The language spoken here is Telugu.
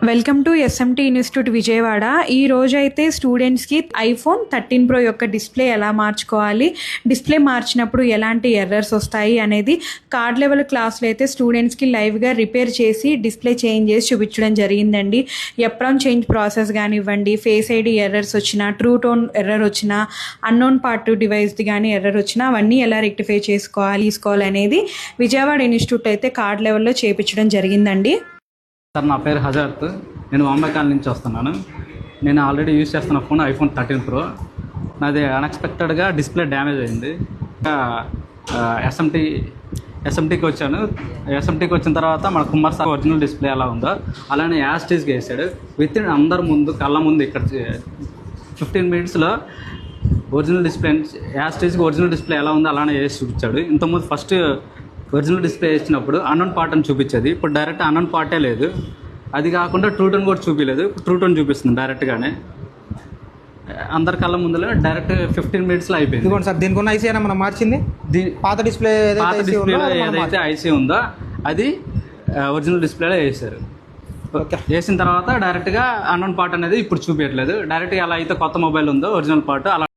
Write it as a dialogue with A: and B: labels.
A: Welcome to SMT institute Vijayawada. ఈ రోజు అయితే స్టూడెంట్స్కి ఐఫోన్ 13 Pro యొక్క డిస్ప్లే ఎలా మార్చుకోవాలి, డిస్ప్లే మార్చినప్పుడు ఎలాంటి ఎర్రర్స్ వస్తాయి అనేది కార్డ్ లెవెల్ క్లాస్లో అయితే స్టూడెంట్స్కి లైవ్గా రిపేర్ చేసి డిస్ప్లే చేంజ్ చేసి చూపించడం జరిగిందండి. ఎప్రామ్ చేంజ్ ప్రాసెస్ కానివ్వండి, ఫేస్ ఐడి ఎర్రర్స్ వచ్చినా, ట్రూ టోన్ ఎర్రర్ వచ్చినా, అన్నోన్ పార్ట్ డివైస్ది కానీ ఎర్రర్ వచ్చినా అవన్నీ ఎలా రెక్టిఫై తీసుకోవాలి అనేది విజయవాడ ఇన్స్టిట్యూట్ అయితే కార్డ్ లెవెల్లో చేయించడం జరిగిందండి.
B: సార్, నా పేరు హజరత్. నేను బాంబే కాలనీ నుంచి వస్తున్నాను. నేను ఆల్రెడీ యూజ్ చేస్తున్న ఫోన్ ఐఫోన్ 13 Pro. నాది అన్ఎక్స్పెక్టెడ్గా డిస్ప్లే డ్యామేజ్ అయింది. ఎస్ఎంటీకి వచ్చాను. ఎస్ఎంటీకి వచ్చిన తర్వాత మన కుమార్ సార్ ఒరిజినల్ డిస్ప్లే ఎలా ఉందో అలానే యాస్టీస్గా వేసాడు. విత్ ఇన్ అందరి ముందు కళ్ళ ముందు ఇక్కడ 15 minutesలో ఒరిజినల్ డిస్ప్లే యాస్టీస్కి ఒరిజినల్ డిస్ప్లే ఎలా ఉందో అలానే వేసి చూపించాడు. ఇంతకుముందు ఫస్ట్ ఒరిజినల్ డిస్ప్లే ఇచ్చినప్పుడు అన్నోన్ పార్ట్ అని చూపించేది. ఇప్పుడు డైరెక్ట్ అన్నోన్ పార్టే లేదు. అది కాకుండా ట్రూ టోన్ కూడా చూపించలేదు. ట్రూ టోన్ చూపిస్తుంది డైరెక్ట్గానే. అందరి కళ్ళ ముందులో డైరెక్ట్ 15 minutesలో అయిపోయింది.
C: ఇదిగోండి సార్, దీనికి ఉన్న ఐసీ అయినా మనం మార్చింది. పాత డిస్ప్లేలో
B: ఏదైతే ఐసీ ఉందో అది ఒరిజినల్ డిస్ప్లేలో వేసారు. వేసిన తర్వాత డైరెక్ట్గా అన్నోన్ పార్ట్ అనేది ఇప్పుడు చూపించట్లేదు. డైరెక్ట్గా ఎలా అయితే కొత్త మొబైల్ ఉందో ఒరిజినల్ పార్ట్ అలా